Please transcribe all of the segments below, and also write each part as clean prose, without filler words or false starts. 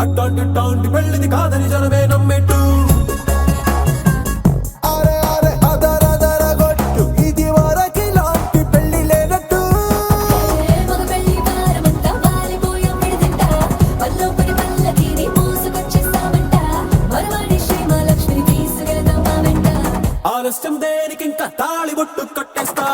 అట్టాంటి పెళ్ళిది కాదని జనమే నమ్మెట్టు ఇది వరకి లాంటి పెళ్లి లేనట్టు ఆలస్యం దేనికి ఇంకా తాళి బొట్టు కట్టేస్తా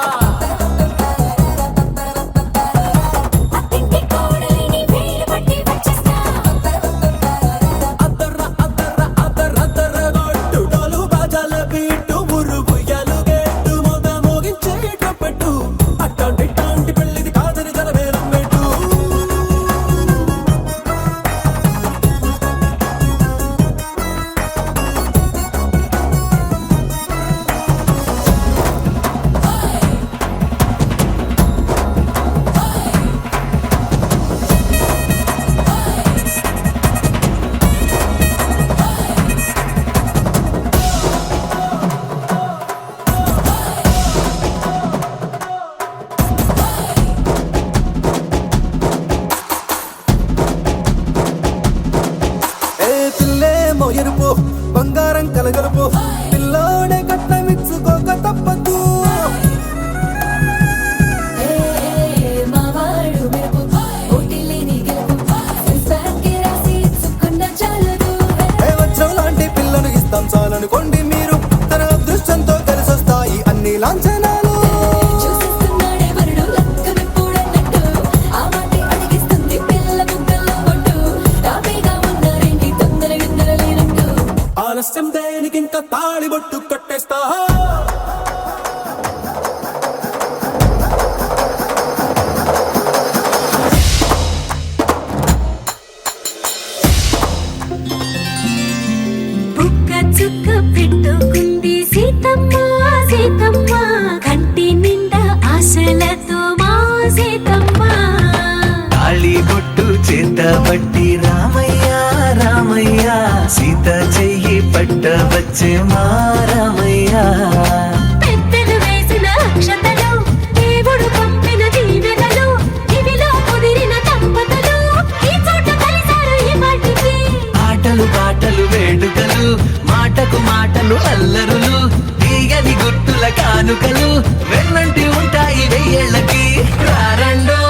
ఎరుపు బంగారం కలగలుపు పిల్లోడే కట్టమిచ్చుకోక తప్పదు వజ్రం లాంటి పిల్లను ఇస్తాం చాలనుకోండి మీరు తన అదృష్టంతో కలిసొస్తాయి అన్ని లాంఛనాలు ఆలస్యం దేనికి ఇంకా తాళి బొట్టు కట్టేస్తా బుక్క చుక్క పెట్టుకుంది సీతమ్మ సీతమ్మ కంటి నిండా ఆశలతో మా సీతమ్మ తాళి బొట్టు చేత పట్టి రామయ్య రామయ్య సీత చెయ్యి పట్ట వచ్చే మా రామయ్య పెద్దలు వేసిన అక్షతలు దేవుడు పంపిన దీవెనలు ఇవిలో కుదిరిన దంపతులు ఈ చోట కలిసారు ఈ పాటికి ఆటలు పాటలు వేడుకలు మాటకు మాటలు అల్లరులు తీయని గుర్తుల కానుకలు వెన్నంటి ఉంటాయి వెయ్యేళ్ళకి రారండో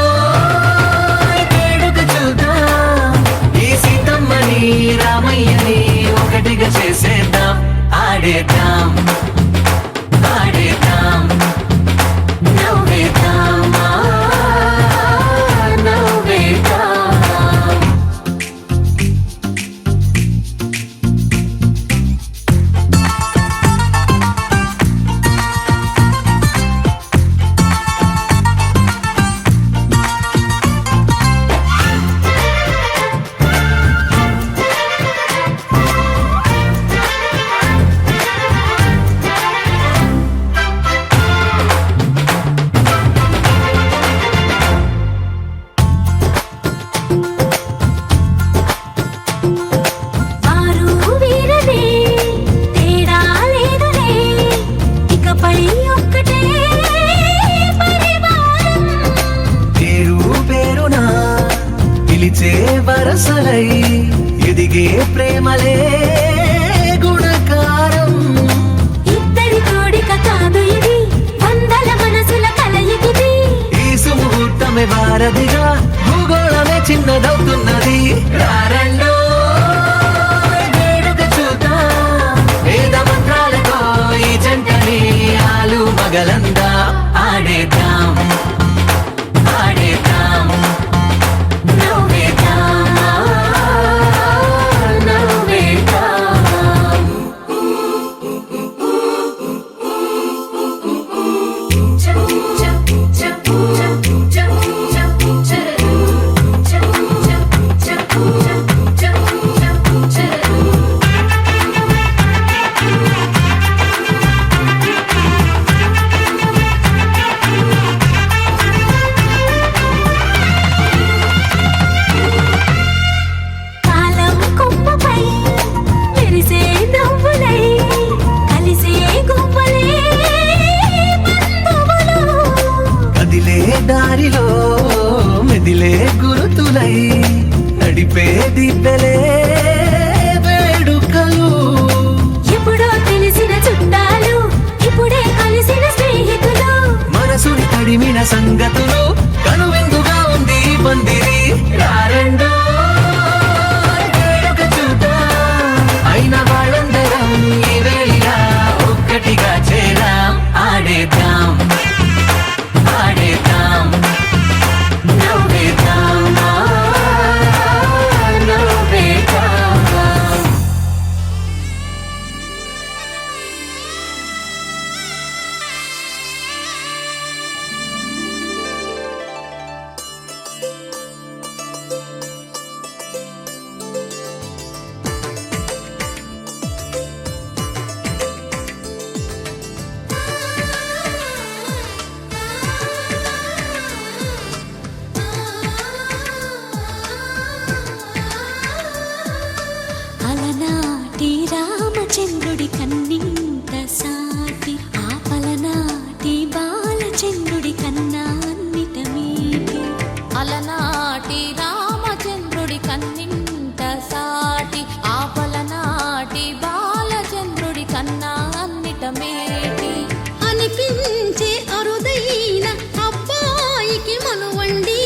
వేడుక చూద్దాం ఈ సీతమ్మని రామయ్యని ఒకటిగా చేసేద్దాం ఆడేద్దాం ఆడేద్దాం నవ్వేద్దాం నవ్వేద్దాం వరసలై ఎదిగే ప్రేమలే గుణకారం ఇద్దరి కోడిక కాదు ఇది వందల మనసుల కలయికిది ఈ సుముహూర్తమే వారధిగా భూగోళమే చిన్నదవుతున్నది రారండో వేడుక చూద్దాం వేద మంత్రాలతో ఈ జంటని ఆలు మగలందా ఆడేద్దాం ఆడేద్దాం Cha జంటై నడిపే దిబ్బెలే వేడుకలు. ఎప్పుడో తెలిసిన చుట్టాలు ఇప్పుడే కలిసిన స్నేహితులు. మనసుని తడిమిన సంగతులు కనువిందుగా ఉంది ఈ పందిరి. రారెండో వేడుక చూద్దాం, అయిన వాళ్ళందరం ఈ వేళ ఒక్కటిగా చేరాం. ఆడేద్దాం ఆడేద్దాం నవ్వేద్దాం నవ్వేద్దాం. అలనాటి రామచంద్రుడి కన్నింత సాటి ఆపలనాటి బాలచంద్రుడి కన్నా అన్నిట మీటి. అలనాటి రామచంద్రుడి కన్నింత సాటి ఆపలనాటి బాలచంద్రుడి కన్నా అన్నిట మేటి. అనిపించే అరుదైన అబ్బాయికి మనువండి.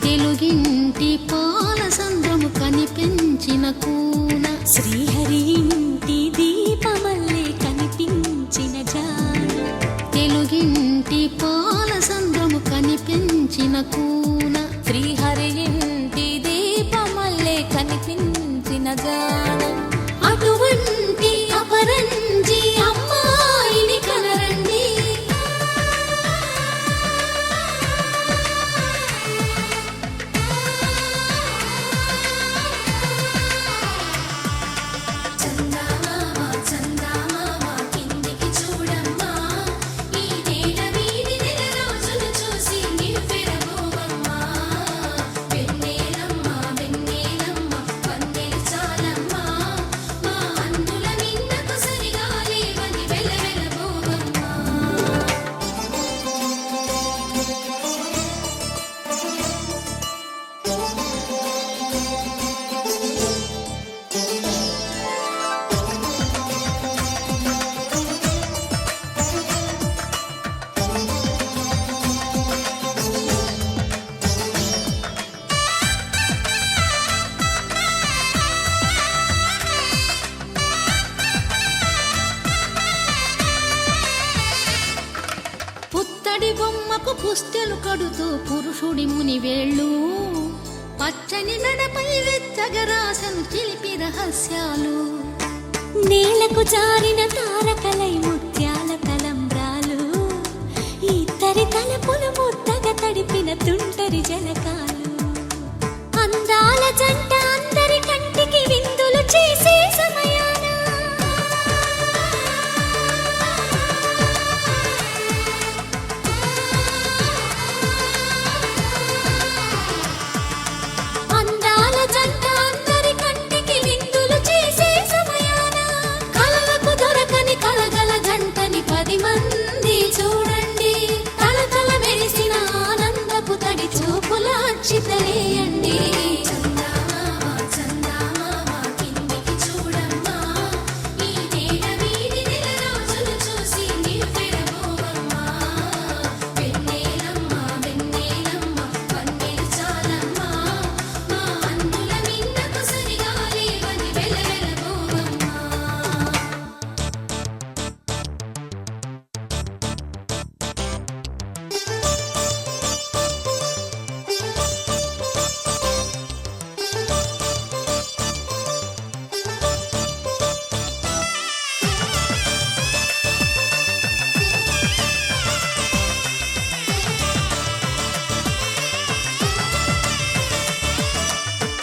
తెలుగింటి పాల సంద్రము కనిపించిన కూన శ్రీహరి ఇంటి దీపమల్లే కనిపించిన జాన. తెలుగింటి పాల సంద్రము కనిపించిన కూన శ్రీహరి ఇంటి దీపమల్లే కనిపించిన గానం. అటువంటి అపరంజి అమ్మాయిని కనరండి. చందమామ చందమామ కిందికి చూడమ్మా, ఈ నేల వీడి నెల రోజులు చూసి నివ్వెరబోవమ్మా. వెన్నెలమ్మ వెన్నెలమ్మ వన్నెలు చాలమ్మా, మా అందుల నిన్నకు సరిగా లేవని వెలవెలబోవమ్మా. పుత్తడి బొమ్మకు పుస్తెలు కడుతూ పురుషుడి ముని వేళ్ళు, పచ్చని మెడపై వెచ్చగరాసను చిలిపి రహస్యాలు. నేలకు జారిన తారకలై ముత్యాల తలంబ్రాలు, ఇద్దరి తలపులు ముద్దగా తడిపిన తుంటరి జలకాలు. అందాల జంట అందరి కంటికి విందులు చేసే సమయాన అందాల జంట అందరి కంటికి విందులు చేసే సమయాన కలలకు దొరకని కలగల జంటని 10 మంది చూడండి. తలతల మెరిసిన ఆనందపు తడి చూపుల అక్షితలేయండి. చందమామ చందమామ కిందికి చూడమ్మా, ఈ నేల వీడి నెల రోజులు చూసి నివ్వెరబోవమ్మా. వెన్నెలమ్మ వెన్నెలమ్మ వన్నెలు చాలమ్మా, మా అందుల నిన్నకు సరిగా లేవని వెలవెలబోవమ్మా.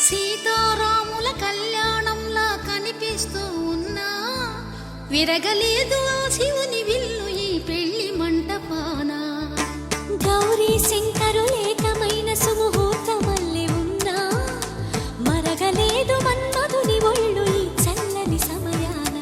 సీతారాముల కళ్యాణంలా కనిపిస్తూ ఉన్నా, విరగలేదు ఆ శివుని విల్లు ఈ పెళ్లి మంటపాన. గౌరీ శంకరులేకమైన సుముహూర్తమల్లె ఉన్నా, మరగలేదు మన్మధుని ఒళ్ళు ఈ చల్లని సమయాన.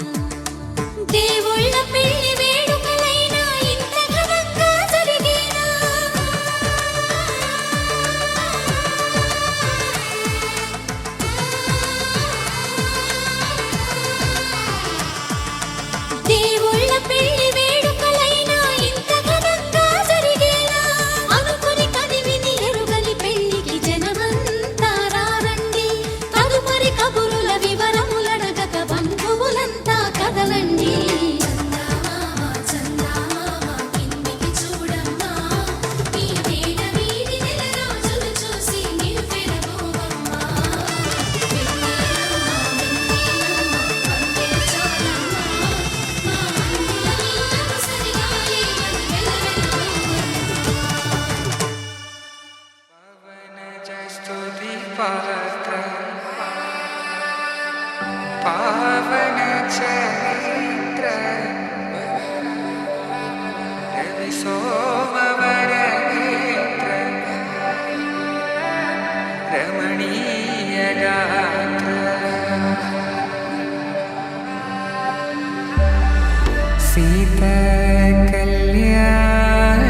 पावन चरित्र रवि सोमवर नेत्र रमणीय गात्र सीता कल्याण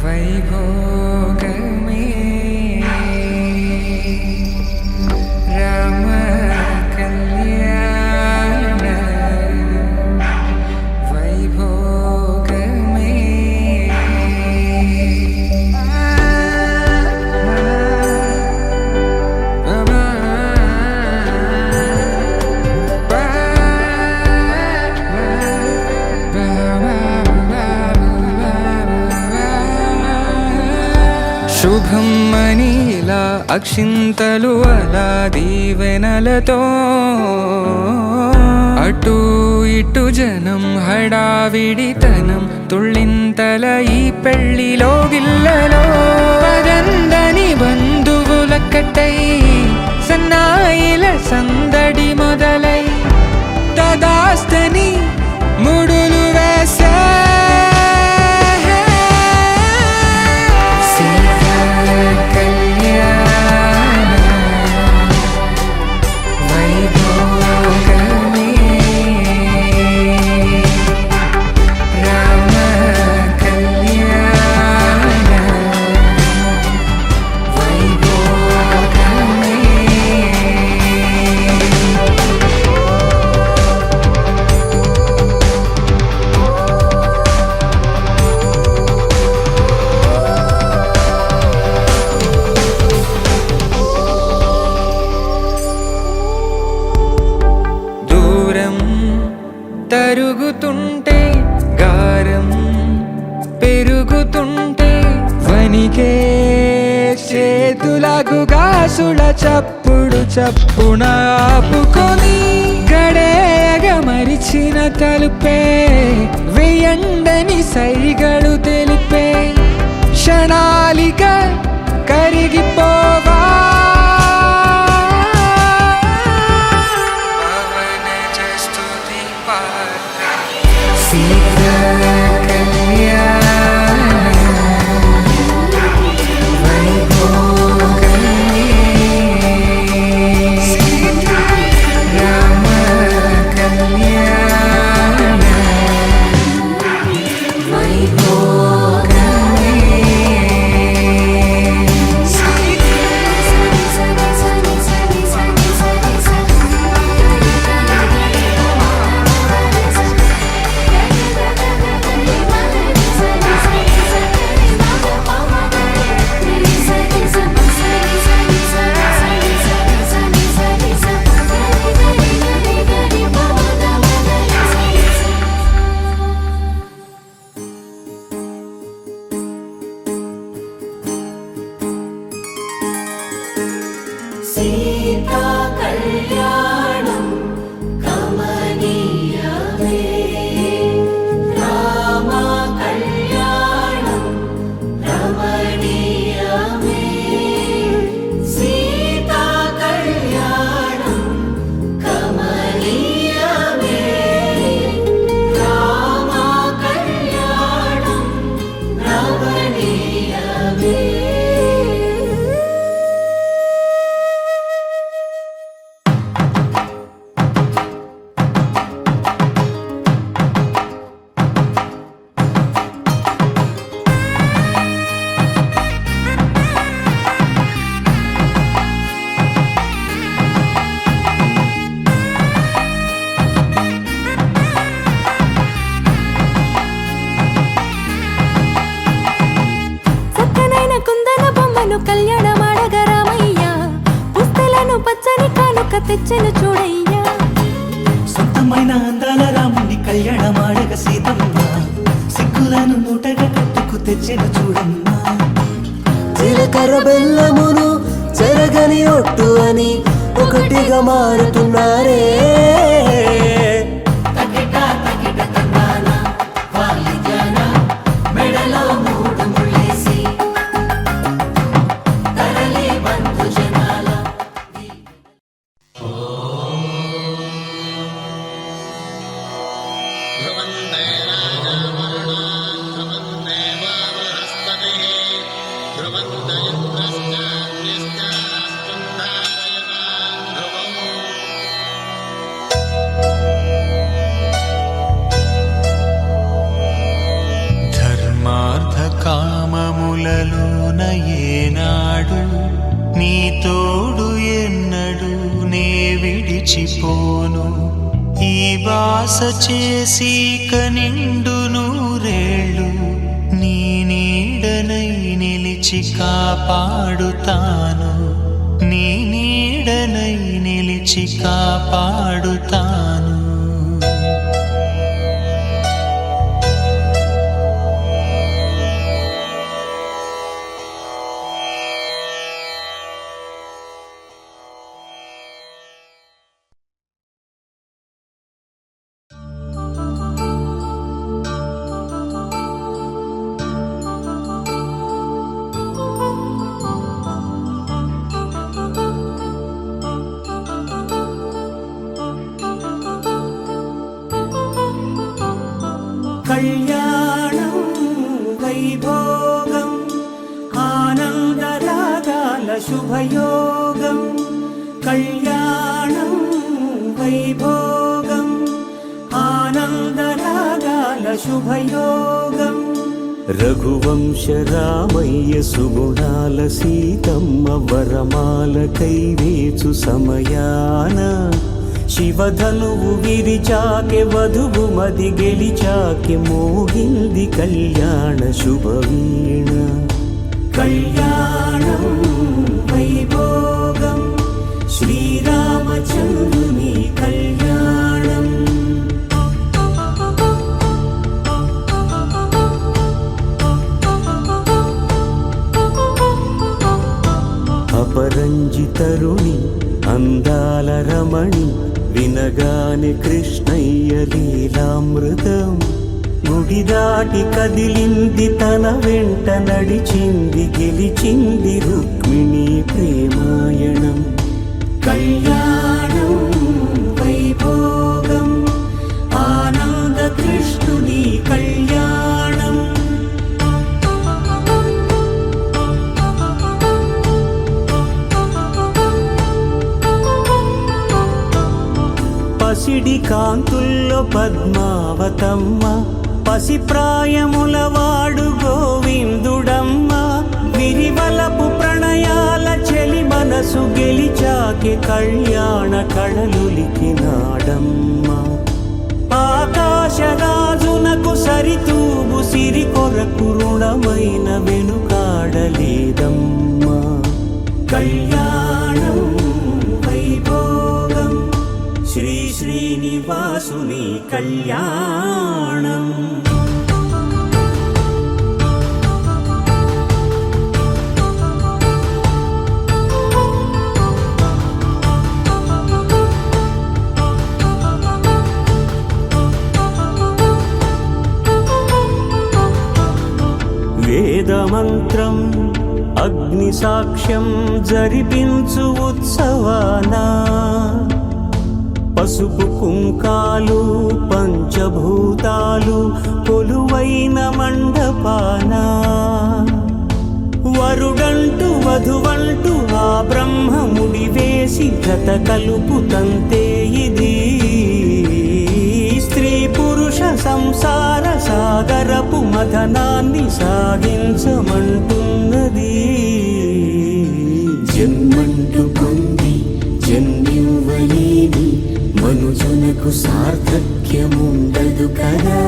वैभोग में राम कल्याण वैभोग శుభం మనీలా అక్షింతలు అలా దీవెనలతో అటు ఇటు జనం హడావిడితనం తుళ్ళింతల ఈ పెళ్లిలో గిల్లలో పదందని బంధువులక్కటై సన్నాయిల సందడి మొదలై తదాస్తని ముడులు వేసే తరుగుతుంటే గారం పెరుగుతుంటే వనికే చేతులకు గాసుల చప్పుడు చప్పున ఆపుకొని గడేగ మరిచిన తలుపే వేయండని సైగడు తెలిపే క్షణాలిక కరిగిపోవా सीता कल्याणं कमनीयमे राम कल्याणं रमणीयमे सीता कल्याणं कमनीयमे राम कल्याणं रमणीयमे కళ్యాణ మాడగరామయ్య పుస్తలను పచ్చని కానుక తెచ్చెను చూడయ్యా సొంతమైన అందాల రాముని కళ్యాణ మాడగ సీతమ్మ సిగ్గులను మూటగా కట్టుకు తెచ్చెను చూడమ్మా జీలకర్ర బెల్లమును చెరగని ఒట్టు అని ఒకటిగా మారుతున్నారే మెడలో మూడు ముళ్ళేసి తరలి నీ తోడు ఎన్నడు నే విడిచిపోను. ఈ బాస చేసి కనిండు నూరేళ్ళు నీ నీడనై నిలిచి కాపాడుతాను. నీ నీడనై నిలిచి కాపాడుతాను. కళ్యాణం వైభోగం ఆనందరాగాల శుభయోగం. కళ్యాణం వైభోగం ఆనందరాగాల శుభయోగం. రఘువంశ రామయ్య సుగుణాల సీతమ్మ వరమాల కైవేచు సమయాన శివధనువు విరిచాకె వధువు మది గెలిచాకె మోగింది కళ్యాణ శుభవీణ. కళ్యాణం వైభోగం శ్రీరామచంద్రుని కళ్యాణం. అపరంజి తరుణి అందాల రమణి వినగానే కృష్ణయ్య లీలామృతం. గుడి దాటి కదిలింది తన వెంట నడిచింది గెలిచింది రుక్మిణి ప్రేమాయణం. కళ్యాణం వైభోగం ఆనంద కృష్ణుని కళ్యాణం. పసిడి కాంతుల్లో పద్మావతమ్మ పసిప్రాయముల వాడు గోవిందుడమ్మ. విరివలపు ప్రణయాల చెలి మనసు గెలిచాకె కళ్యాణ కళలులికినాడమ్మ. ఆకాశరాజునకు సరితూబు సిరి కొరకు రుణమైన వెనుకాడలేదమ్మ. కళ్యాణం వైభోగం శ్రీ శ్రీనివాసుని కళ్యాణం. వేదమంత్రం అగ్ని సాక్ష్యం జరిపించు ఉత్సవానా పసుపు కుంకాలు పంచభూతాలు కొలువైన మండపాన. వరుడంటూ వధువంటూ ఆ బ్రహ్మముడి వేసి జత కలుపుతంతే ఇది. స్త్రీ పురుష సంసార సాగరపు మథనాన్ని సాగించమంటున్నది. జన్మంటూ పొంది జన్మివ్వలేని మనుజునకు సార్థక్యముండదు కదా.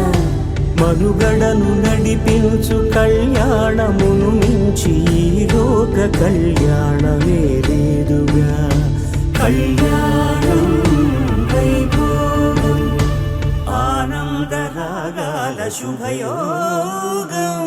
మనుగడను నడిపించు కళ్యాణమును మించి ఈ లోక కళ్యాణమే లేదుగా. కళ్యాణం వైభోగం ఆనందరాగాల శుభయోగం.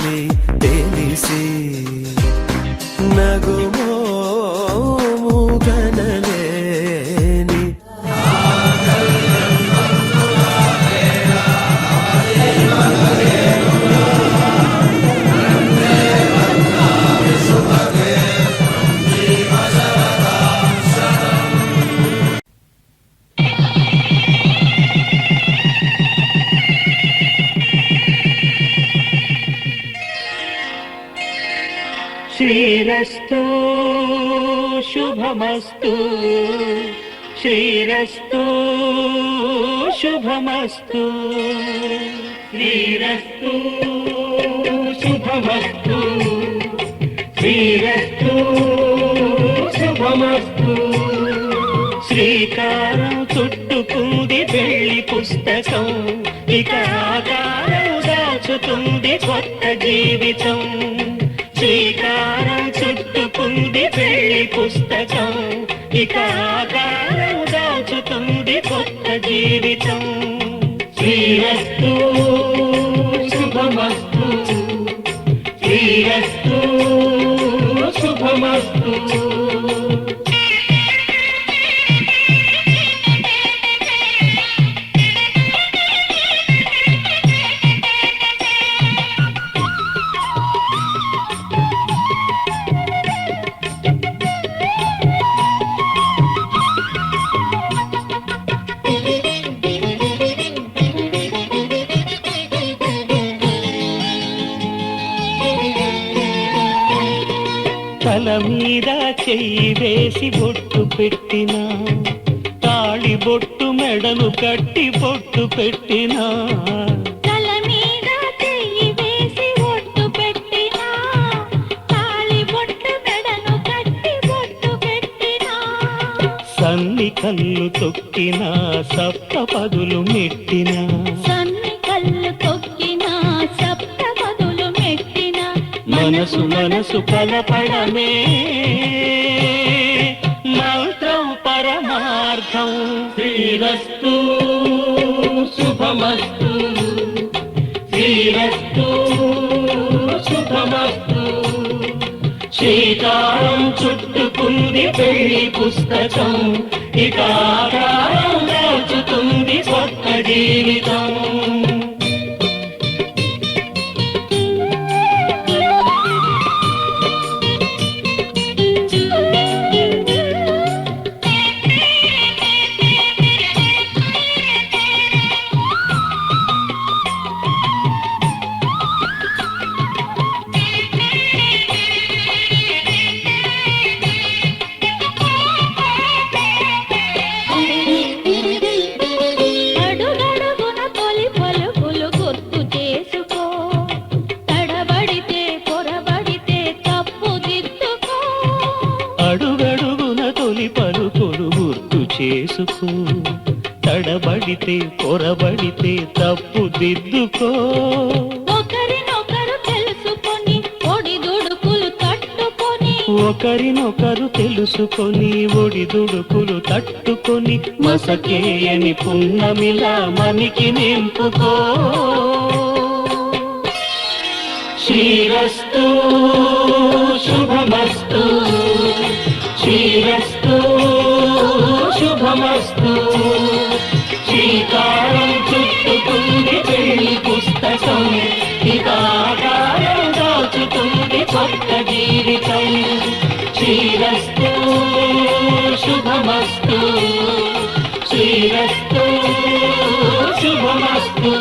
అని తెలిసి నగుమోము గనలేని శ్రీరస్తు శుభమస్తు శ్రీరస్తు శుభమస్తు శ్రీరస్తు శుభమస్తు శ్రీరస్తు శుభమస్తు శ్రీకారం చుట్టుకుంది పెళ్లి పుస్తకం ఇక ఆకారం దాచుతుంది కొత్త జీవితం శ్రీకారం చుట్టుకుంది పెళ్లి పుస్తకం ఇక ఆకారం దాచుతుంది కొత్త జీవితం శ్రీరస్తు శుభమస్తు శ్రీరస్తు శుభమస్తు తల మీద చెయ్యి వేసి బొట్టు పెట్టినా తాళి బొట్టు మెడను కట్టి బొట్టు పెట్టినా తల మీద చెయ్యి వేసి బొట్టు పెట్టినా తాళి బొట్టు మెడను కట్టి బొట్టు పెట్టినా సన్ని కళ్ళు తొక్కినా సప్త పదులు మెట్టినా సన్ని కళ్ళు తొక్కినా సప్త పదులు మెట్టినా మనసు మనసు కలపడమే మంత్రం పరమార్థం శ్రీరస్తు శుభమస్తు శ్రీరస్తు శుభమస్తు శ్రీకారం చుట్టుకుంది పెళ్లి పుస్తకం ఇక ఆకారం దాచుతుంది కొత్త జీవితం అడుగడుగున తొలి పలుకులు గుర్తు చేసుకో తడబడితే పొరబడితే తప్పు దిద్దుకో అడుగడుగున తొలి పలుకులు గుర్తు చేసుకో తడబడితే పొరబడితే తప్పు దిద్దుకో ఒకరినొకరు తెలుసుకొని ఒడిదుడుకులు తట్టుకొని ఒకరినొకరు తెలుసుకొని ఒడిదుడుకులు తట్టుకొని మసకేయని పున్నమిలా మనికి నింపుకో శ్రీరస్తు శుభమస్తు శ్రీరస్తు శుభమస్తు శ్రీకారం చుట్టుకుంది పెళ్లి పుస్తకం ఇక ఆకారం దాచుతుంది కొత్త జీవితం శ్రీరస్తు శుభమస్తు శ్రీరస్తు శుభమస్తు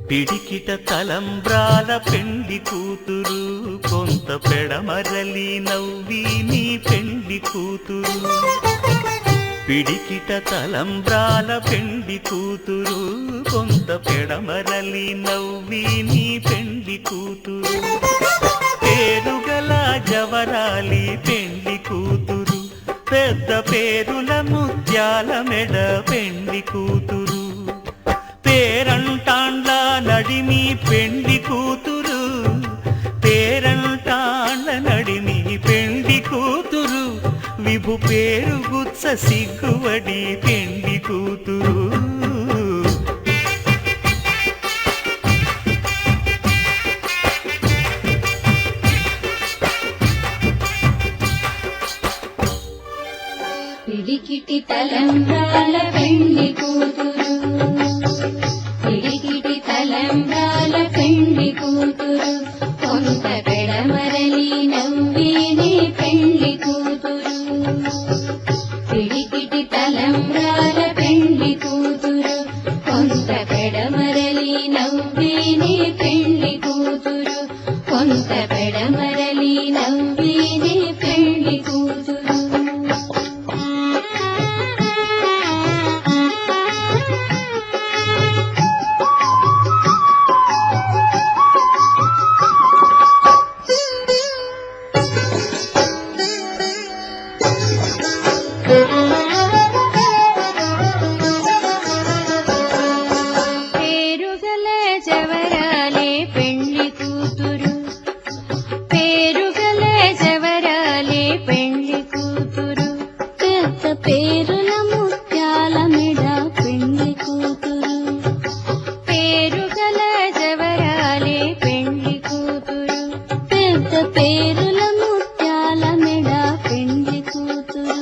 పిడికిట తలంబ్రాల పెండ్లి కూతురు కొంత పెడమరలి నవ్వి నీ పెండ్లి కూతురు పిడికిట తలంబ్రాల పెండ్లి కూతురు కొంత పెడమరలి నవ్వి నీ పెండ్లి కూతురు పేరుగల జవరాలి పెండ్లి కూతురు పెద్ద పేరుల ముత్యాల మెడ పెండ్లి కూతురు పేరంటాండ్ల నడిమి పెండ్లి కూతురు పేరంటాండ్ల నడిమి పెండ్లి కూతురు విభు పేరు గుత్స సిగ్గువడి పెండ్లి కూతురు పిడికిటి తలంబ్రాల పెండ్లి కూతురు పిడికిటి తలంబ్రాల పెండ్లి కూతురు కొంత పెడమరలి నవ్వేనే పెండ్లి కూతురు పిడికిటి తలంబ్రాల పెండ్లి కూతురు కొంత పెడమరలి నవ్వేనే పెండ్లి కూతురు కొంత పెడమరలి నవ్వేనే పెండ్లి కూతురు పేరుగల జవరాలే పెండ్లి కూతురు పేరుగల జవరాలే పెండ్లి కూతురు పెద్ద పేరుల ముత్యాల మెడ పెండ్లి కూతురు పేరుగల జవరాలే పెండ్లి కూతురు పెద్ద పేరుల ముత్యాల మెడ పెండ్లి కూతురు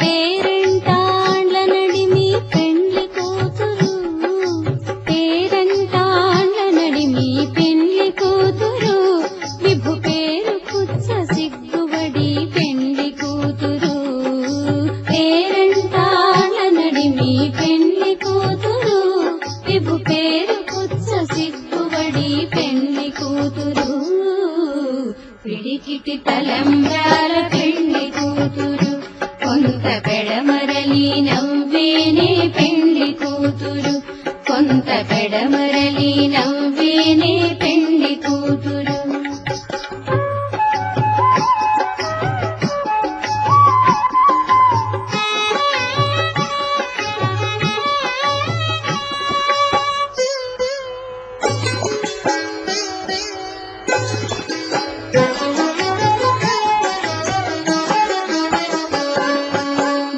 పేరంటాండ్ల నడిమి పెండ్లి కూతురు పేరంటాండ్ల నడిమి పెండ్లి కూతురు విభు పేరు కుచ్చ సిగ్గుబడి పెండ్లి కూతురు పేరంటాండ్ల నడిమి పెండ్లి కూతురు విభు పేరు కుచ్చ సిగ్గుబడి పెండ్లి కూతురు పిడికిటి తలంబ్రాల పెండ్లి కూతురు కొంత పెడమరలి నవ్వేనే పెండ్లి కూతురు కొంత పెడమరలి నవ్వేనే పెండ్లి కూతురు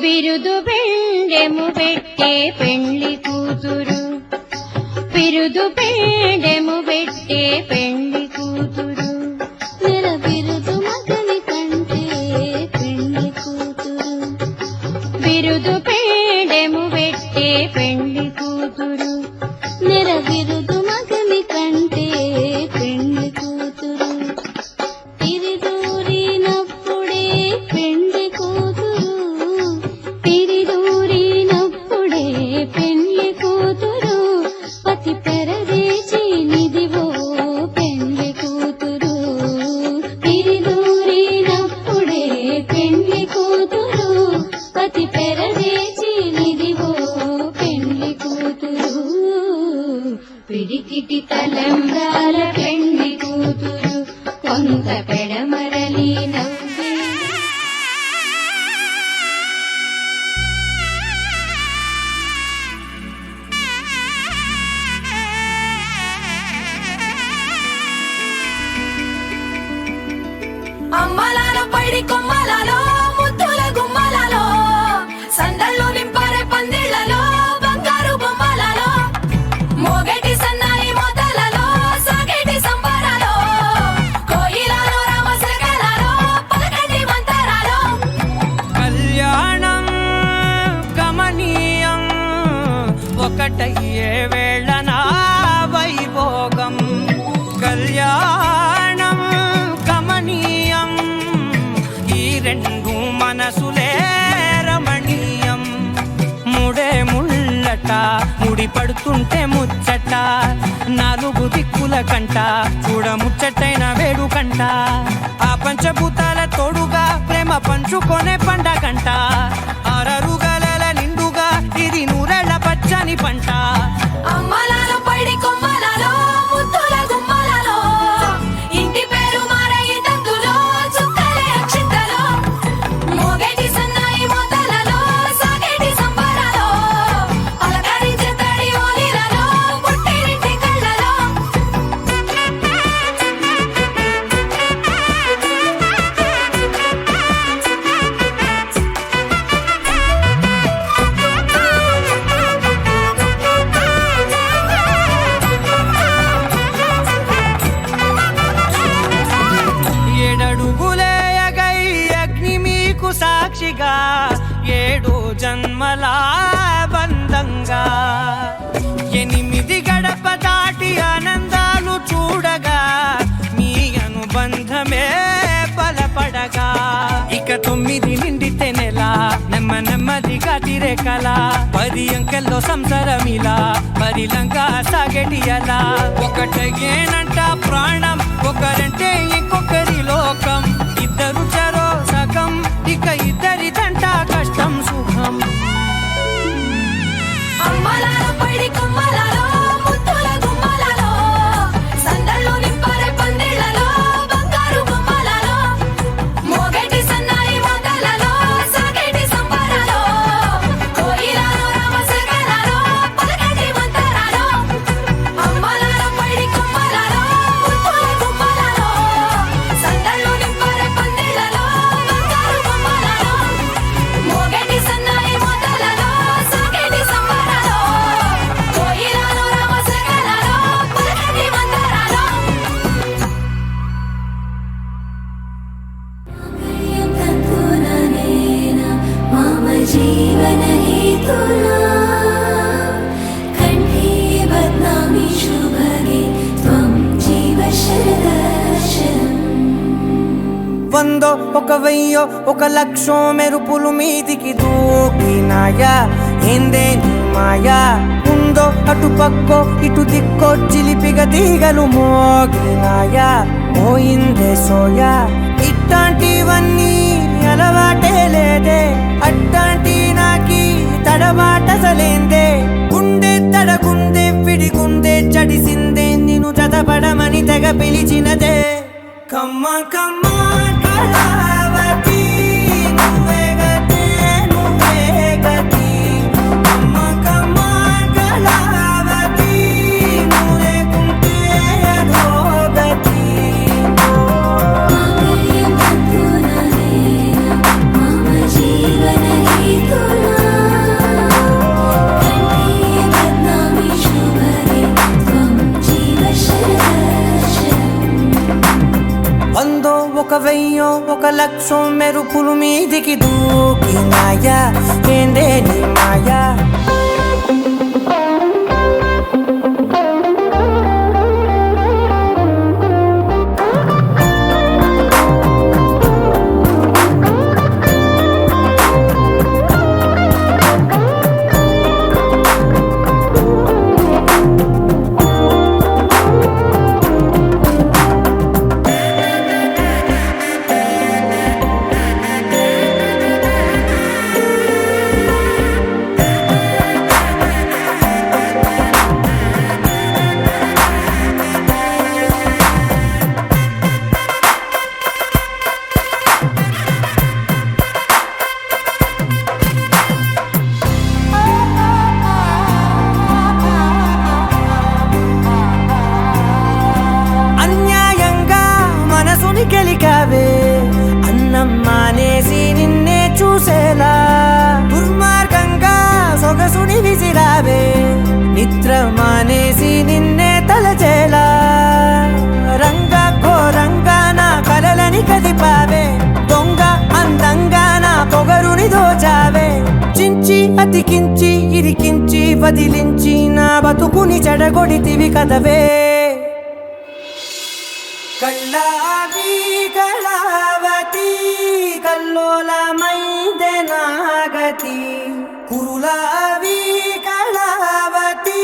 బిరుదు బెండెము పెట్టే పెండ్లి కూతురు బిరుదు బెండెము పెట్టే పెండ్లి కూతురు నెల బిరుదు మగని కంటే పెండ్లి కూతురు బిరుదు బెండెము పెట్టే పెండ్లి కూతురు నెల బిరుదు మగని కంటే పెండ్లి కూతురు తిరిదూరినప్పుడే పెండ్లి కూతురు తిరిదూరినప్పుడే పెండ్లి కూతురు పతి పెరదేచి నిదివో పెండ్లి కూతురు తిరిదూరినప్పుడే పెండ్లి కూతురు పతి పెరదేచి నిదివో పెండ్లి కూతురు పిడికిటి తలంబ్రాల పెండ్లి కూతురు కొంత పెడమరలి నవ్వే అమ్మలాలో పైడి కొమ్మలాలో ముద్దుల గుమ్మలాలో సందళ్ళు నింపారే పందిళ్లలో బంగారు బొమ్మలలో మోగేటి సన్నాయి మోతలలో సాగేటి సంబరాలో కోయిలలో రామశకలలో పలకండి మంతరాలో కళ్యాణం గమనీయం ఒకటయ్యే వేళ నా వైభోగం కళ్యాణం గమనీయం ఈ రెండు మనసులే రమణీయం ముడే ముళ్ళట ముడి పడుతుంటే ముచ్చట కన్నుల కంట చూడ ముచ్చటైన వేడుకంట ఆ పంచభూతాల తోడుగా ప్రేమ పంచుకొనే పండగంట ఆరరుగల నిండుగా ఇది నూరెళ్ళ పచ్చని పంట అమ్మలాలో పడి కొమ్మలలో ముద్దుల గుమ్మలలో ఇంటి పేరు మారయి తందులో చుక్కలే అక్షింతలో మోగేటి సన్నాయి మోతలలో సాగేటి సంబరాలో అలకరించే తడి ఓలిలలో పుట్టినింటి కళ్ళలో ఏడడుగులేయగై అగ్ని మీకు సాక్షిగా 7 జన్మల బంధంగా 8 గడప దాటి ఆనందాలు చూడగా మీ అనుబంధమే బలపడగా ఇక 9 నిండితే నెల నెమ్మదిగా తిరేకల 10 అంకెల్లో సంసారమిలా పరిలంగా సాగేటి అలా ఒకటేనంట ప్రాణం ఒకరంటే ఇంకొకరి లోకం ఇద్దరు చరో సగం ఇక ఇద్దరిదంట కష్టం సుఖం అమ్మలాలో పడి కొమ్మలలో ముద్దుల గుమ్మలలో సందళ్ళు నింపరే పందిళ్ళలో బంగారు బొమ్మలలో మోగేటి సన్నాయి మోతలలో సాగేటి సంబరాలో కోయిలలో రామశేఖరాలో పలకేటి మంతరాలో అమ్మలాలో పడి కొమ్మలలో ముద్దుల గుమ్మలలో సందళ్ళు నింపరే పందిళ్ళలో బంగారు బొమ్మలలో మోగేటి సన్నాయి మోతలలో సాగేటి సంబరాలో కోయిలలో రామశేఖరాలో పలకేటి మంతరాలో मम जीवनहेतुना कण्ठे बध्नामि शुभगे त्वं जीव शरदर्शनम् వందో ఒక వెయ్యో ఒక లక్షో మెరుపులు మీదికి దూకినాయా ఏందే నీ మాయా ఉందో అటు పక్కో ఇటు దిక్కో చిలిపిగా తీగలు మోగినాయా పోయిందే సోయా ఇట్లాంటివన్నీ అలవాటే లేదే అట్లాంటి నాకి తడబాటసలేందే గుండె తడగుందే విడిగుందే చడిసిందే నిన్ను చదపడమని తెగ పిలిచినదే కమ్మ కమ్మ కళావతి నువ్వే గతే నువ్వే గతి కమ్మ కమ్మ కళావతి నువ్వు లేకుంటే అధోగతి मम जीवनहेतुना कण्ठे बध्नामि शुभगे त्वं जीव शरदर्शनम् వందో ఒక వెయ్యో ఒక లక్షో మెరుపులు మీదికి దూకినాయా ఏందే నీ మాయా గెలికావే అన్నం మానేసి నిన్నే చూసేలా దుర్మార్గంగా సొగసుని విసిరావే నిద్ర మానేసి నిన్నే తలచేలా రంగ ఘోరంగా నా కలలని కదిపావే దొంగ అందంగా నా పొగరుని దోచావే చించి అతికించి ఇరికించి వదిలించి నా బతుకుని చెడగొడితివి కదవే కళ్ళావి కళావతి కల్లోలమైందే నాగతి కురులావి కళావతి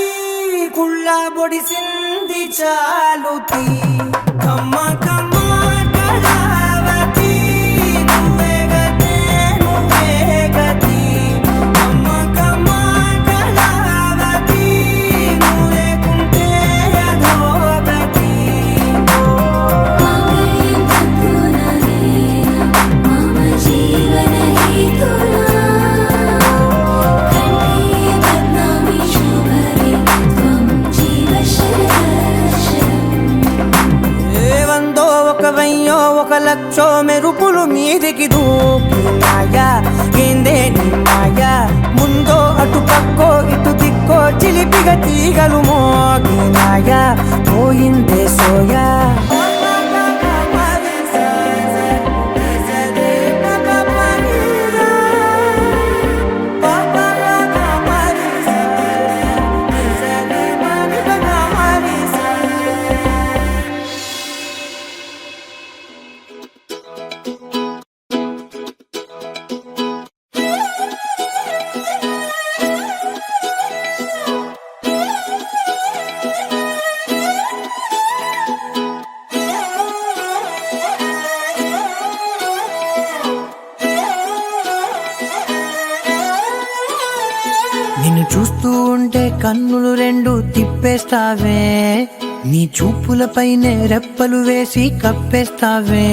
కుళ్ళ బొడిసింది చాలుతి కమ్మ కమ్మ కళావతి నువ్వే గతే నువ్వే గతి కమ్మ కమ్మ కళావతి నువ్వే కుంటే అధోగతి మామయ్య బంధుననేనా మమ జీవన హేతునా కంఠే బద్నామి శుభగే త్వం జీవ ఏ వందో ఒక వెయ్యో ఒక లక్షో మెరుపులు మీదికి దూకినాయా ఏందే నీ మాయా ముందో అటు పక్కో ఇటు దిక్కో చిలిపిగ తీగలు మోగినాయా పోయిందే సోయా నిన్ను చూస్తూ ఉంటే కన్నులు రెండు తిప్పేస్తావే నీ చూపులపైనే రెప్పలు వేసి కప్పేస్తావే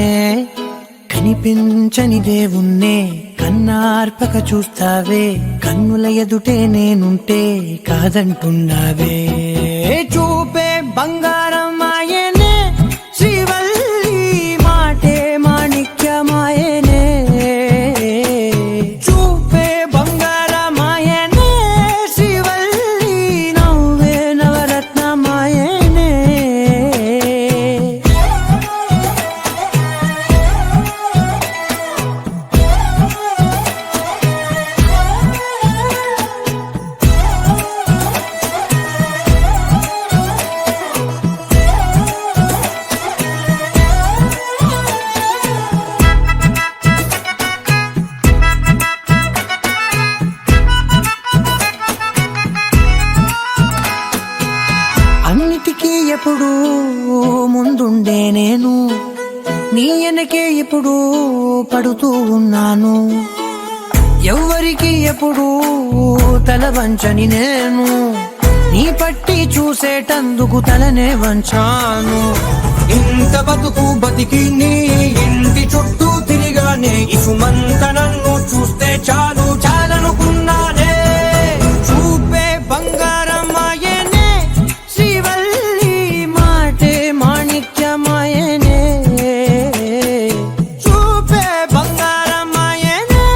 కనిపించని దేవుణ్ణే కన్నార్పక చూస్తావే కన్నుల ఎదుటే నేనుంటే కాదంటున్నావే చూపే బంగారం ఆయనే శ్రీవల్లి మాటే మాణిక్యమాయనే చూపే బంగారమాయనే శ్రీవల్లి నవ్వే నవరత్నమాయనే అన్నిటికీ ఎప్పుడు ముందుండే నేను నీ వెనకే ఎప్పుడు పడుతూ ఉన్నాను ఎవ్వరికి ఎప్పుడు తల వంచని నేను నీ పట్టి చూసేటందుకు తలనే వంచాను ఇంత బతుకు బతికి నీ ఇంటి చుట్టూ తిరిగానే ఇసుమంత నన్ను చూస్తే చాలు చాలనుకున్నానే చూపే బంగారమాయనే శ్రీవల్లి మాటే మాణిక్యమాయనే చూపే బంగారమాయనే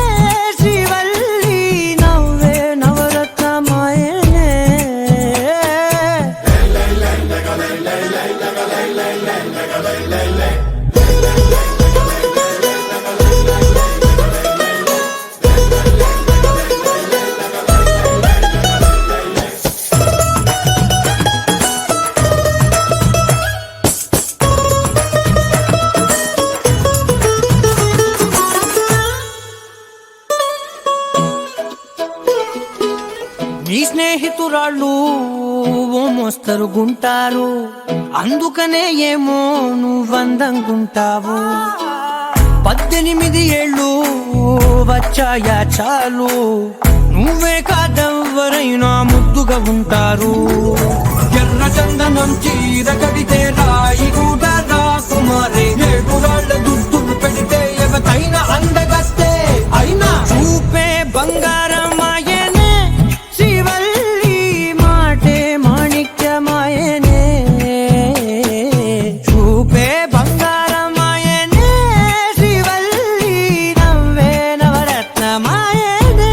శ్రీవల్లి నవ్వే నవరత్నమాయనే నీ స్నేహితురాళ్ళు ఓ మోస్తరు గుంటారు అందుకనే ఏమో నువ్వందంగుంటావు 18 ఏళ్ళు వచ్చాయా చాలు నువ్వే కాదెవ్వరైనా ముద్దుగా ఉంటారు ఎర్ర చందనం చీర కడితే రాయి కూడా రాకుమారే 7 రాళ్ళ దుద్దులు పెడితే ఎవతైనా అందగస్తే అయినా చూపే బంగారమాయనే శ్రీవల్లి మాటే మాణిక్యమాయనే చూపే బంగారమాయనే శ్రీవల్లి నవ్వే నవరత్నమాయనే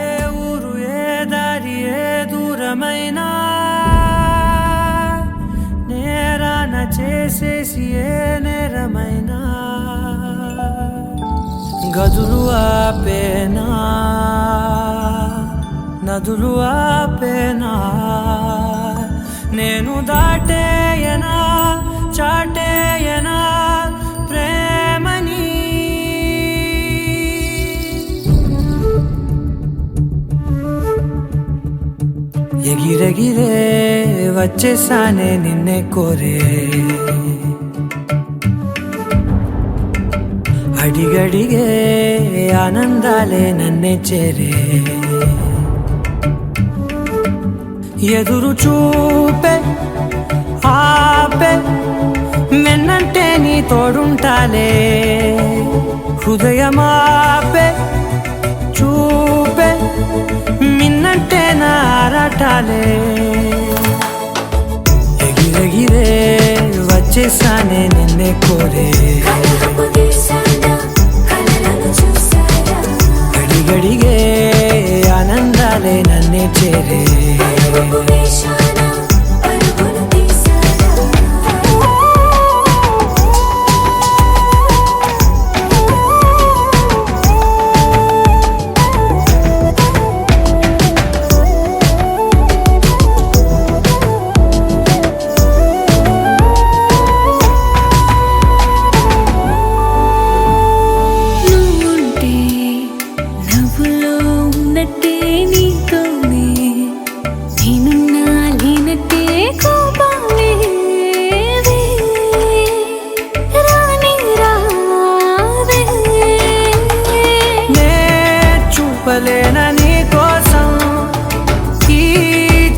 ఏ ఊరు ఏ దారి ఏ దూరమైనా నేరాన చేసేసి ఏ నేరమైనా గదులు ఆపేనా నదులు ఆపేనా నేను దాటేయనా చాటేయనా ప్రేమని ఎగిరెగిరే వచ్చేసానే నిన్నే కోరే అడిగడిగే ఆనందాలే నన్నే చేరే ఎదురు చూపే ఆపే మెన్నంటే నీ తోడుంటాలే హృదయమాపే చూపే మిన్నంటే నా ఆరాటాలే ఎగిరెగిరే వచ్చేసానే నిన్నే కోరే కలహపు తీసానా కలలను చూసారా గడిగడిగే ఆనందాలే నన్నే చేరే పరుగు వేశానా పరుగులు తీసారా నువ్వుంటే నవ్వులో ఉన్నట్టే నీతోనే నేనున్నా లేనట్టే కోపాలే రాని రావే నే చూపలేన నీ కోసం ఈ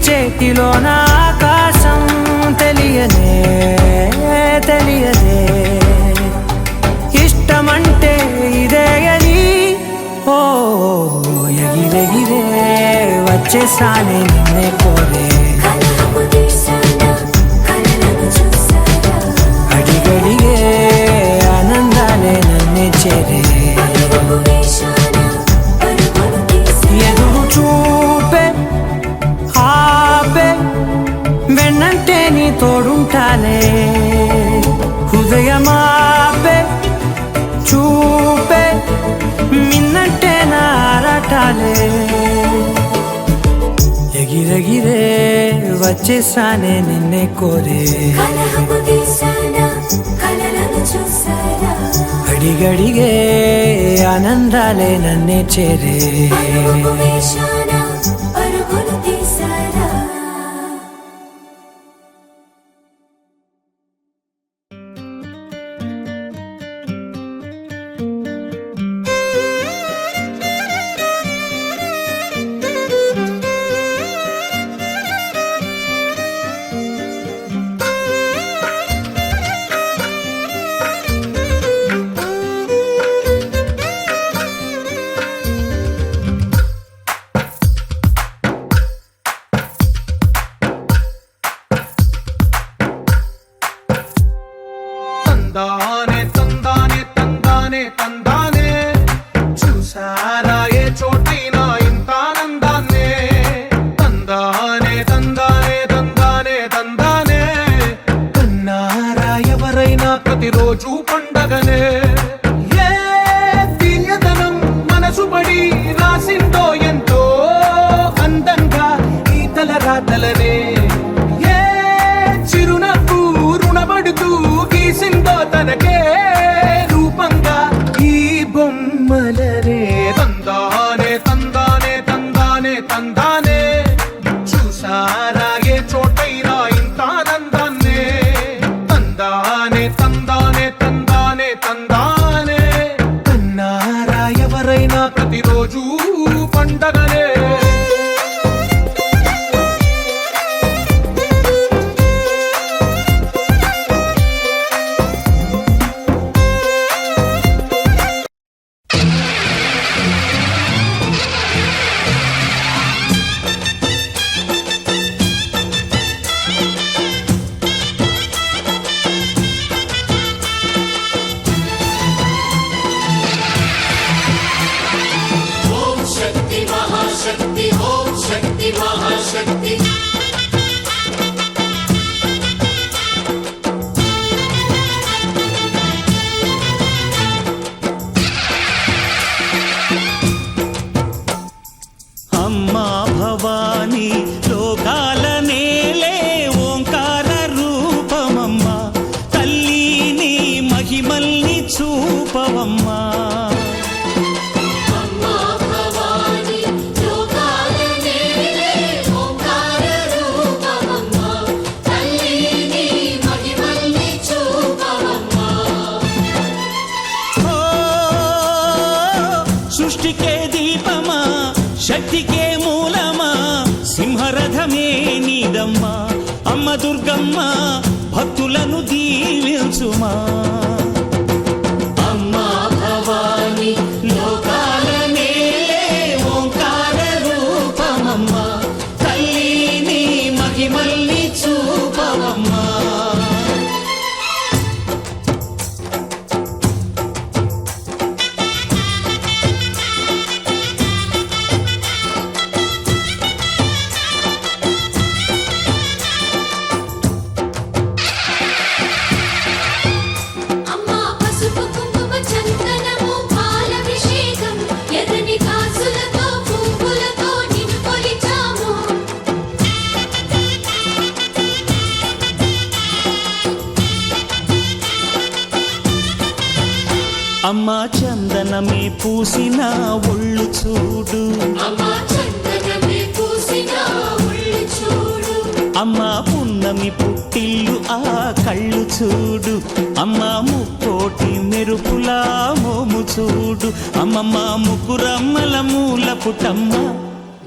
చేతిలో నా ఆకాశం తెలియనే తెలియదే ఇష్టమంటే ఇదే అని ఓ ఎగిరెగిరే వచ్చేసానే నిన్నే కోరే కలహపు తీసానా కలలను చూసారా అడిగడిగే ఆనందాలే నన్నే చేరే పరుగు వేశానా పరుగులు తీసారా ఎదురు చూపే ఆపే వెన్నంటే నీ తోడుంటాలే హృదయమాపే చూపే మిన్నంటే నా ఆరాటాలే ఎగిరెగిరే వచ్చేసానే నిన్నే కోరే కలహపు తీసానా కలలను చూసారా అడిగడిగే ఆనందాలే నన్నే చేరే పరుగు వేశానా పరుగులు తీసారా తందానే తందానే తందానే తందానే చూసారా ఏ చోటైనా ఇంత ఆనందాన్నే తందానే తందానే తందానే తందానే కన్నారా ఎవరైనా ప్రతిరోజు పండగనే ఏ తీయదనం మనసు పడి రాసిందో ఎంతో అందంగా ఈ తల రాతలనే ఏ చిరునవ్వు రుణపడుతూ గీసిందో తనకే రూపంగా ఈ బొమ్మలనే తందానే తందానే తందానే తందానే చూసారా ఏ చోటైనా ఇంత ఆనందాన్నే తందానే తందానే తందానే తందానే కన్నారా ఎవరైనా ప్రతిరోజు పండగనే శక్తికే మూలమా సింహరథమే నీదమ్మా అమ్మ దుర్గమ్మ భక్తులను దీవించుమా అమ్మా భవాని లోకాల నేలే ఓంకార రూపమమ్మా తల్లిని మహిమల్ని చూపవమ్మా అమ్మా పసుపు కుంకుమ చందనము పాలభిషేకం ఎర్రని కాసులతో పువ్వులతో నిన్ను కొలిచాము అమ్మా చందనమే పూసిన ఒళ్ళు చూడు అమ్మా చందనమే పూసిన ఒళ్ళు చూడు అమ్మా పున్నమి పుట్టిల్లు ఆ కళ్ళు చూడు అమ్మా ముక్కోటి మెరుపులా మోము చూడు అమ్మమ్మ ముగ్గురమ్మల మూల పుటమ్మ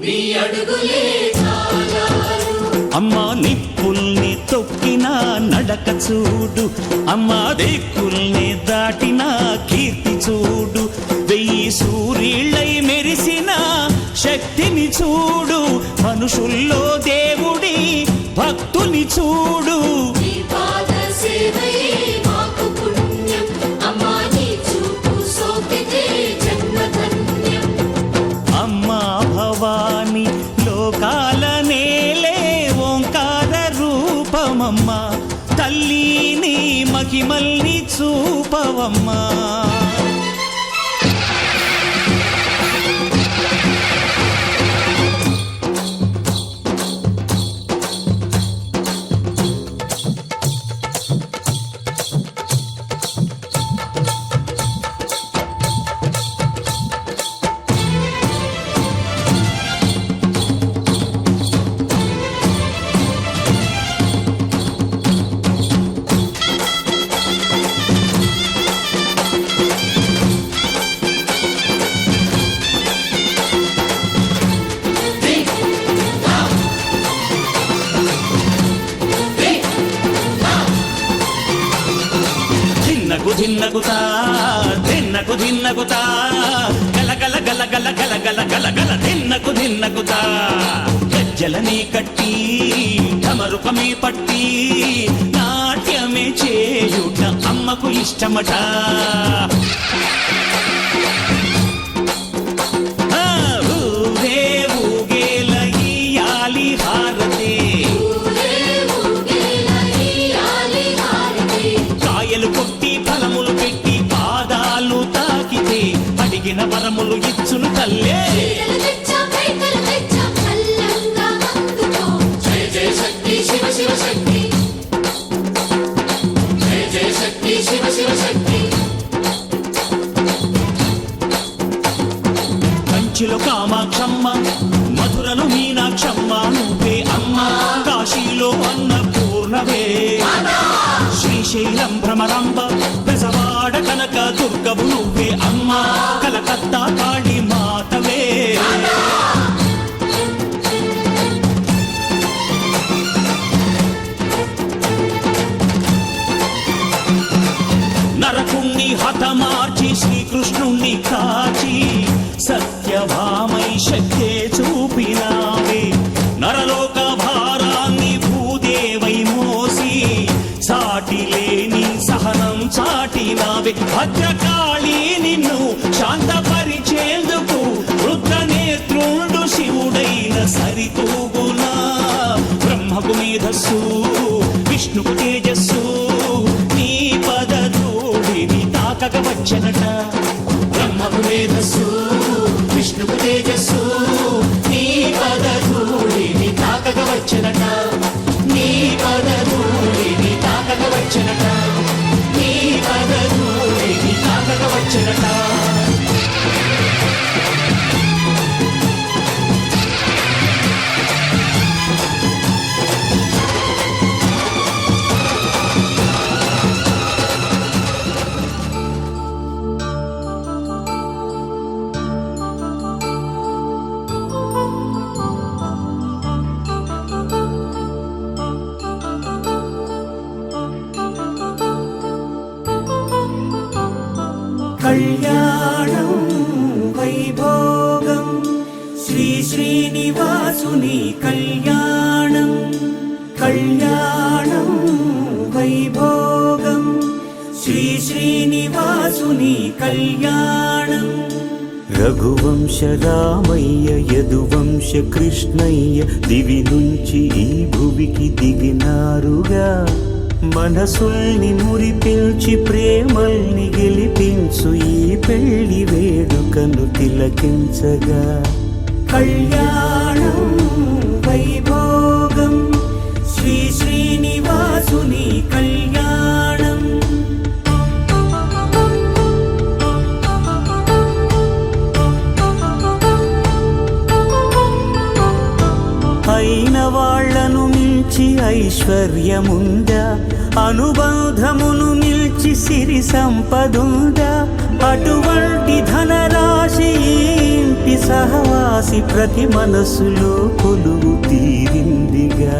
నీ అడుగులే చాలారు అమ్మా నిప్పుల్ని తొక్కిన నడక చూడు అమ్మా దిక్కుల్ని దాటిన కీర్తి చూడు వెయ్యి సూర్యుళ్ళై మెరిసిన శక్తిని చూడు మనుషుల్లో దేవుడి భక్తుని చూడు నీ పాద సేవయే మాకు పుణ్యం అమ్మా నీ చూపు సోకితే జన్మధన్యం అమ్మా భవాని లోకాల నేలే ఓంకార రూపమమ్మా తల్లిని మహిమల్ని చూపవమ్మా ధిన్నగుతా ధిన్నగుతా గల గల గల గల గల గల గల గల ధిన్నగుతా గజ్జలనే కట్టి ఢమరుకమే పట్టి నాట్యమే చేయుట అమ్మకు ఇష్టమట ఊరే ఊగేల ఇయ్యాలి హారతే కాయలు కొట్టి ఫలములు పెట్టి పాదాలు తాకితే అడిగిన వరములు ఇచ్చును తల్లే చీరలు తెచ్చాం కైకలు తెచ్చాం చల్లంగా అందుకో జయ జయ శక్తి శివ శివ శక్తి జయ జయ శక్తి శివ శివ శక్తి కంచిలో కామాక్షమ్మ మధురను మీనాక్షమ్మ నువ్వే అమ్మ కాశీలో అన్నపూర్ణవే శ్రీశైలం భ్రమరాంబ బెజవాడ కనక దుర్గవు నువ్వే అమ్మ కలకత్తా కాళీ మాతవే నరకుణ్ణి హతమార్చి శ్రీకృష్ణుణ్ణి కాచి సత్యభామై శక్తే చూపినావే నరలోక భారాన్ని భూదేవై మోసి సాటి లేని సహనం చాటినావే భద్రకాళి నిన్ను శాంతపరిచేందుకు రుద్రనేత్రుండు శివుడైన సరితూగునా బ్రహ్మకు మేధస్సు విష్ణుకు తేజస్సు నీ పదధూళిని తాకక వచ్చనట బ్రహ్మకు మేధస్సు విష్ణుకు తేజస్సు నీ పదధూళిని తాకక వచ్చనట నీ పదధూళిని తాకక వచ్చనట నీ పదధూళిని తాకక వచ్చనట శ్రీనివాసుని కళ్యాణం కళ్యాణం వైభోగం శ్రీ శ్రీనివాసుని కళ్యాణం రఘువంశ రామయ్య యదువంశ కృష్ణయ్య దివి నుంచి ఈ భువికి దిగినారుగా మనసుల్ని మురిపించి ప్రేమల్ని గెలిపించు ఈ పెళ్లి వేడుకను తిలకించగా కళ్యాణం వైభోగం శ్రీ శ్రీనివాసుని కళ్యాణం అయిన వాళ్లను మించి ఐశ్వర్యముందా అనుబంధమును మిల్చి సిరి సంపదుందా అటువంటి ధనరాశి ఈ ఇంటి సహవాసి ప్రతి మనసులో కొలువు తీరిందిగా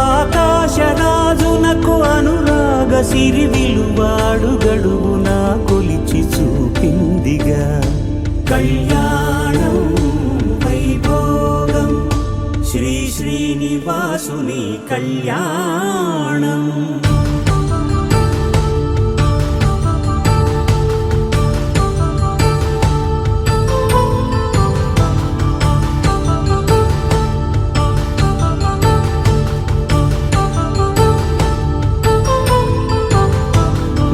ఆకాశరాజునకు అనురాగ సిరి విలువాడు గడువునా కొలిచి చూపిందిగా కళ్యాణం వైభోగం శ్రీ శ్రీనివాసుని కళ్యాణం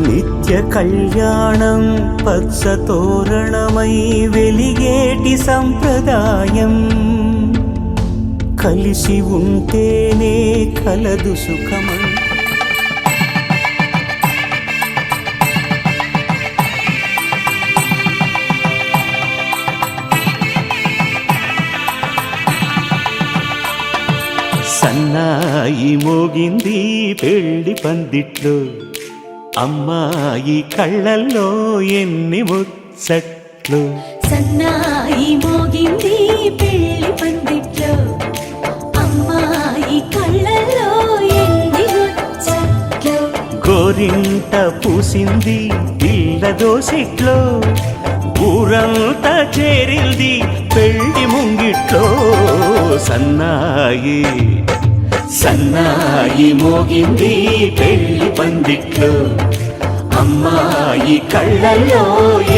నిత్య కళ్యాణం పచ్చ తోరణమై వెలిగేటి సంప్రదాయం కలిసి ఉంటేనే కలదు సుఖమం సన్నాయి మోగింది పెళ్లి పందిట్లో అమ్మాయి కళ్ళల్లో ఎన్ని ముచ్చట్లు సన్నాయి మోగింది పెళ్లి పందిట్లో అమ్మాయి కళ్ళల్లో ఎన్ని ముచ్చట్లు గోరింట పూసింది ఇళ్ళ దోసిట్లో ఊరంతా చేరింది పెళ్లి ముంగిట్లో సన్నాయి సన్నాయి మోగింది పెళ్లి పందిట్లో అమ్మాయి కళ్ళల్లో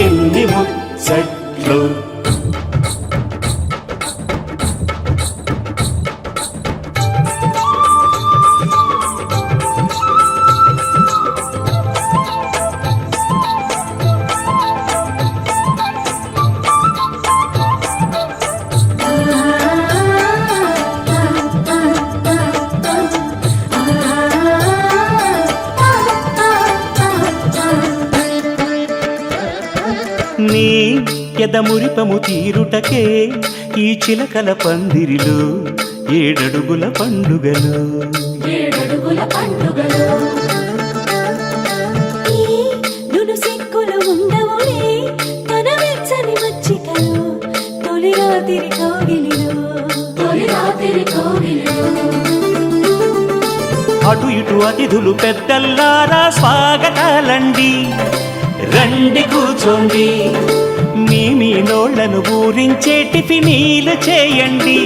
ఎన్ని ముచ్చట్లు నీ ఎదమురిపము తీరుటకే ఈ చిలకల పందిరిలో ఏడడుగుల పండుగలు ఏడడుగుల పండుగలో ఈ నును సిక్కులు ఉండవులే తన వెచ్చని మచ్చికలో తొలి రాత్రి కోగిలిలో అటు ఇటు అతిథులు పెద్దల్లారా స్వాగతాలండి రండి కూర్చోండి మీ నోళ్లను ఊరించే టిఫినీలు చేయండి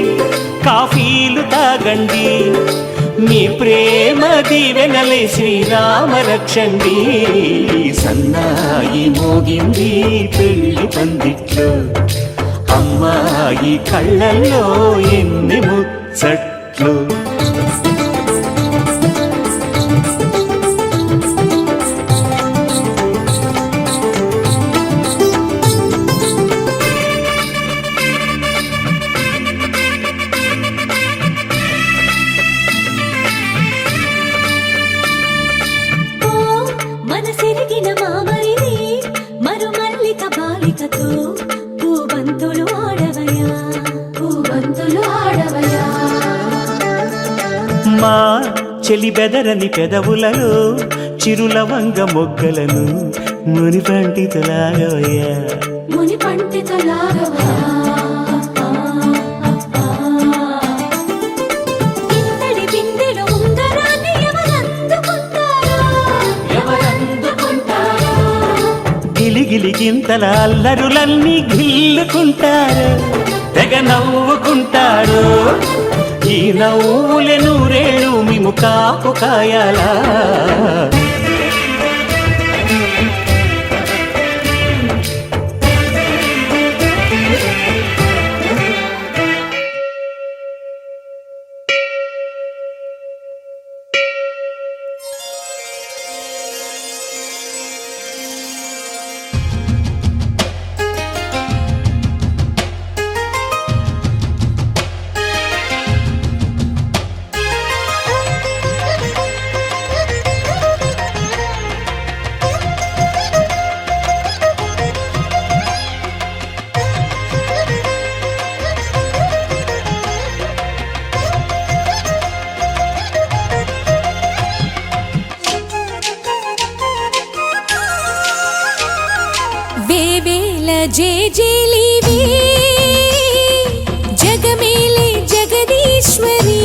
కాఫీలు తాగండి మీ ప్రేమ దీవెనలే శ్రీరామ రక్షండి సన్నాయి మోగింది పెళ్లి పందిట్లో అమ్మాయి కళ్ళల్లో ఎన్ని ముచ్చట్లు మనసిరిగిన మామరిది మరుమల్లిక బాలికతో పూబంతులు ఆడవయా మా చెలి బెదరని పెదవులలో చిరులవంగ మొగ్గలను మునిపంటితో లాగవయ్యా ఇంతటి బిందెలో ఉంగరాన్ని ఎవరందుకుంటారో గిలిగిలి గింతల అల్లరులన్నీ గిల్లుకుంటారు తెగ నవ్వుకుంటాడు ఈ నవ్వులే నూరేళ్ళు మేము కాపు కాయాలా వేవేల జేజేలివే జగమేలే జగదీశ్వరి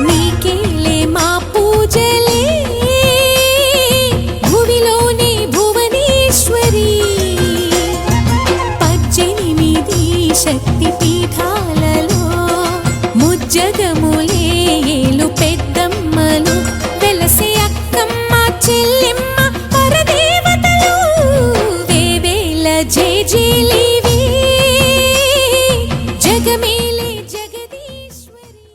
నీకేలే మా పూజలే భువిలోనే భువనేశ్వరి 18 శక్తి పీఠాలలో ముజ్జగము